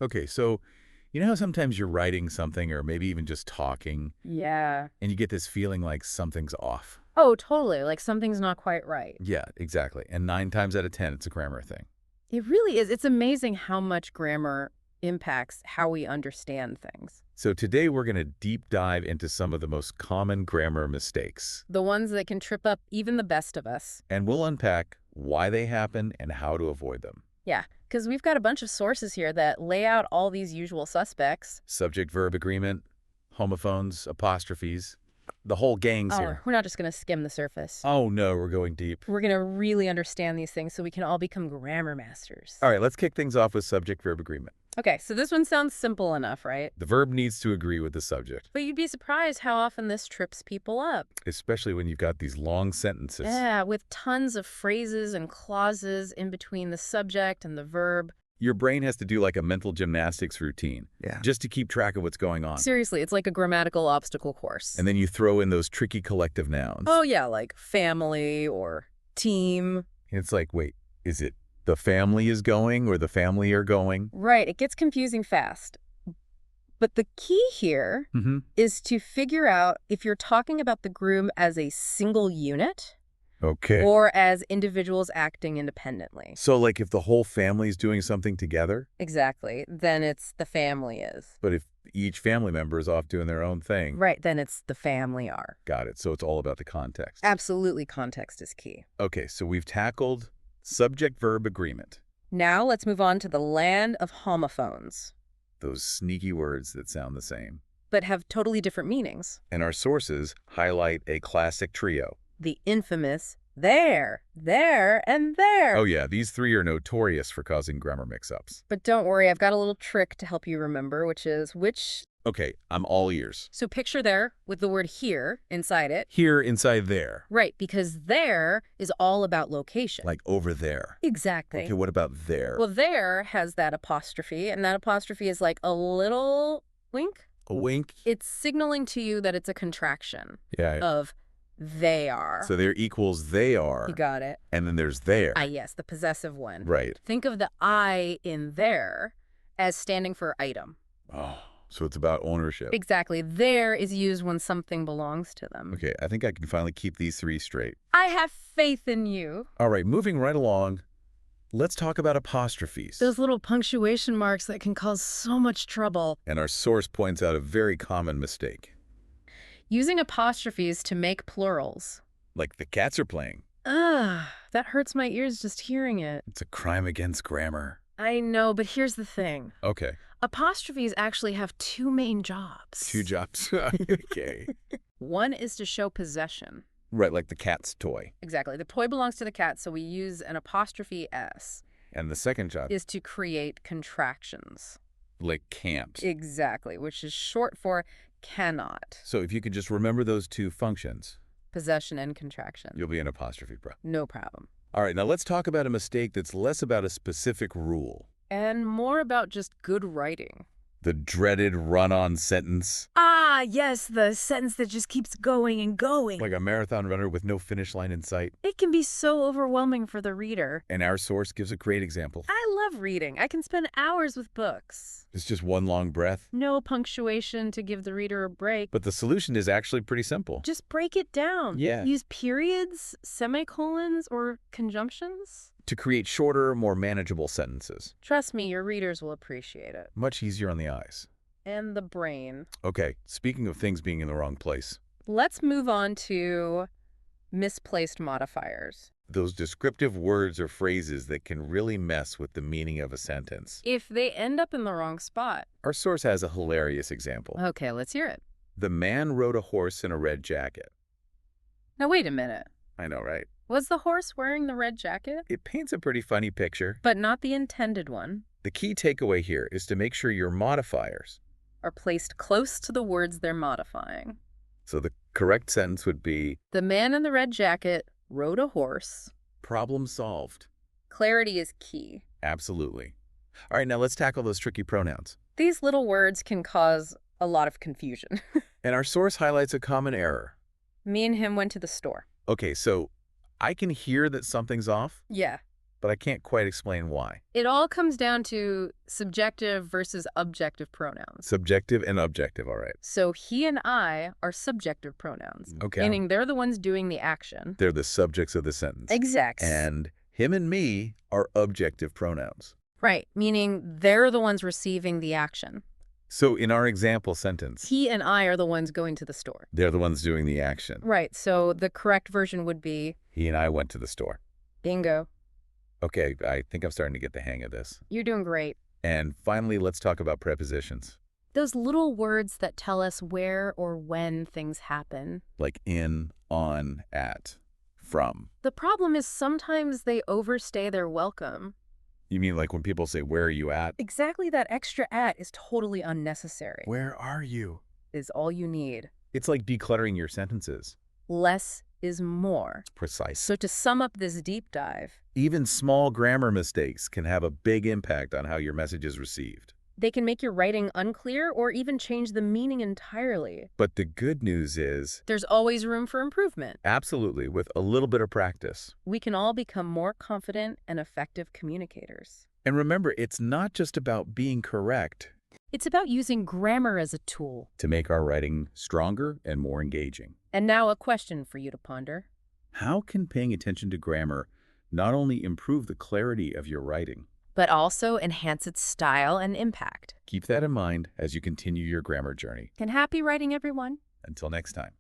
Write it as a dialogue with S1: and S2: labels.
S1: Okay, so you know how sometimes you're writing something or maybe even just talking,
S2: Yeah.
S1: and you get this feeling like something's off?
S2: Oh, totally. Like something's not quite right.
S1: Yeah, exactly. And 9 times out of 10, it's a grammar thing.
S2: It really is. It's amazing how much grammar impacts how we understand things.
S1: So today we're going to deep dive into some of the most common grammar mistakes,
S2: The ones that can trip up even the best of us.
S1: and we'll unpack why they happen and how to avoid them.
S2: Yeah, because we've got a bunch of sources here that lay out all these usual suspects.
S1: Subject-verb agreement, homophones, apostrophes, the whole gang's
S2: Oh,
S1: here.
S2: we're not just going to skim the surface.
S1: Oh no, we're going deep.
S2: We're going to really understand these things so we can all become grammar masters.
S1: All right, let's kick things off with subject-verb agreement.
S2: Okay, so this one sounds simple enough, right?
S1: The verb needs to agree with the subject,
S2: But you'd be surprised how often this trips people up.
S1: especially when you've got these long sentences.
S2: Yeah, with tons of phrases and clauses in between the subject and the verb.
S1: Your brain has to do like a mental gymnastics routine, just to keep track of what's going on.
S2: Seriously, it's like a grammatical obstacle course.
S1: And then you throw in those tricky collective nouns.
S2: Oh, yeah, like family or team.
S1: And it's like, wait, is it the family is going or the family are going?
S2: Right, it gets confusing fast. But the key here is to figure out if you're talking about the groom as a single unit
S1: Okay.
S2: or as individuals acting independently.
S1: So like if the whole family is doing something together,
S2: Exactly. Then it's the family is.
S1: but if each family member is off doing their own thing.
S2: Right, then it's the family are.
S1: Got it. So it's all about the context.
S2: Absolutely, context is key.
S1: Okay, so we've tackled subject-verb agreement.
S2: Now let's move on to the land of homophones,
S1: Those sneaky words that sound the same.
S2: but have totally different meanings.
S1: And our sources highlight a classic trio.
S2: The infamous there, and there.
S1: Oh yeah, these three are notorious for causing grammar mix-ups.
S2: But don't worry, I've got a little trick to help you remember, which is which.
S1: Okay, I'm all ears.
S2: So picture there with the word here inside it.
S1: Here, inside there.
S2: Right, because there is all about location.
S1: Like over there.
S2: Exactly.
S1: Okay, what about there?
S2: Well, there has that apostrophe, and that apostrophe is like a little wink.
S1: A wink?
S2: It's signaling to you that it's a contraction
S1: Yeah.
S2: of they are.
S1: So there equals they are.
S2: You got it.
S1: And then there's there.
S2: Ah, yes, the possessive one.
S1: Right.
S2: Think of the I in there as standing for item.
S1: Oh, so it's about ownership.
S2: Exactly. There is used when something belongs to them.
S1: Okay, I think I can finally keep these three straight.
S2: I have faith in you.
S1: All right, moving right along, let's talk about apostrophes.
S2: Those little punctuation marks that can cause so much trouble.
S1: And our source points out a very common mistake.
S2: Using apostrophes to make plurals.
S1: Like the cats are playing.
S2: Ugh, that hurts my ears just hearing it.
S1: It's a crime against grammar.
S2: I know, but here's the thing.
S1: Okay.
S2: Apostrophes actually have two main jobs.
S1: 2 jobs. Okay.
S2: One is to show possession.
S1: Right, like the cat's toy.
S2: Exactly. The toy belongs to the cat, so we use an apostrophe S.
S1: And the second job,
S2: Is to create contractions.
S1: like can't.
S2: Exactly, which is short for cannot.
S1: So if you could just remember those two functions,
S2: Possession and contraction.
S1: you'll be an apostrophe pro.
S2: No problem.
S1: All right, now let's talk about a mistake that's less about a specific rule.
S2: And more about just good writing.
S1: The dreaded run-on sentence.
S2: Ah, yes, the sentence that just keeps going and going.
S1: Like a marathon runner with no finish line in sight.
S2: It can be so overwhelming for the reader.
S1: And our source gives a great example.
S2: I love reading. I can spend hours with books.
S1: It's just one long breath.
S2: No punctuation to give the reader a break.
S1: But the solution is actually pretty simple.
S2: Just break it down.
S1: Yeah.
S2: Use periods, semicolons, or conjunctions.
S1: To create shorter, more manageable sentences.
S2: Trust me, your readers will appreciate it.
S1: Much easier on the eyes.
S2: And the brain.
S1: Okay, speaking of things being in the wrong place,
S2: Let's move on to misplaced modifiers.
S1: those descriptive words or phrases that can really mess with the meaning of a sentence.
S2: If they end up in the wrong spot.
S1: Our source has a hilarious example.
S2: Okay, let's hear it.
S1: The man rode a horse in a red jacket.
S2: Now, wait a minute.
S1: I know, right?
S2: Was the horse wearing the red jacket?
S1: It paints a pretty funny picture.
S2: But not the intended one.
S1: The key takeaway here is to make sure your modifiers.
S2: Are placed close to the words they're modifying.
S1: So the correct sentence would be,
S2: The man in the red jacket rode a horse.
S1: problem solved.
S2: Clarity is key.
S1: Absolutely. All right, now let's tackle those tricky pronouns.
S2: These little words can cause a lot of confusion.
S1: And our source highlights a common error.
S2: Me and him went to the store.
S1: Okay, so I can hear that something's off,
S2: Yeah.
S1: but I can't quite explain why.
S2: It all comes down to subjective versus objective pronouns.
S1: Subjective and objective, all right.
S2: So he and I are subjective pronouns,
S1: Okay.
S2: meaning they're the ones doing the action.
S1: They're the subjects of the sentence.
S2: Exact.
S1: And him and me are objective pronouns.
S2: Right, meaning they're the ones receiving the action.
S1: So in our example sentence,
S2: He and I are the ones going to the store.
S1: they're the ones doing the action.
S2: Right, so the correct version would be
S1: He and I went to the store.
S2: bingo.
S1: Okay, I think I'm starting to get the hang of this.
S2: You're doing great.
S1: And finally, let's talk about prepositions.
S2: Those little words that tell us where or when things happen.
S1: Like in, on, at, from.
S2: The problem is sometimes they overstay their welcome.
S1: You mean like when people say, where are you at?
S2: Exactly, that extra at is totally unnecessary.
S1: Where are you?
S2: Is all you need.
S1: It's like decluttering your sentences.
S2: Less is more.
S1: Precise.
S2: So to sum up this deep dive,
S1: Even small grammar mistakes can have a big impact on how your message is received.
S2: they can make your writing unclear or even change the meaning entirely.
S1: But the good news is,
S2: There's always room for improvement.
S1: absolutely, with a little bit of practice.
S2: We can all become more confident and effective communicators.
S1: And remember, it's not just about being correct
S2: It's about using grammar as a tool.
S1: to make our writing stronger and more engaging.
S2: And now a question for you to ponder.
S1: How can paying attention to grammar not only improve the clarity of your writing?
S2: But also enhance its style and impact.
S1: Keep that in mind as you continue your grammar journey.
S2: And happy writing, everyone.
S1: Until next time.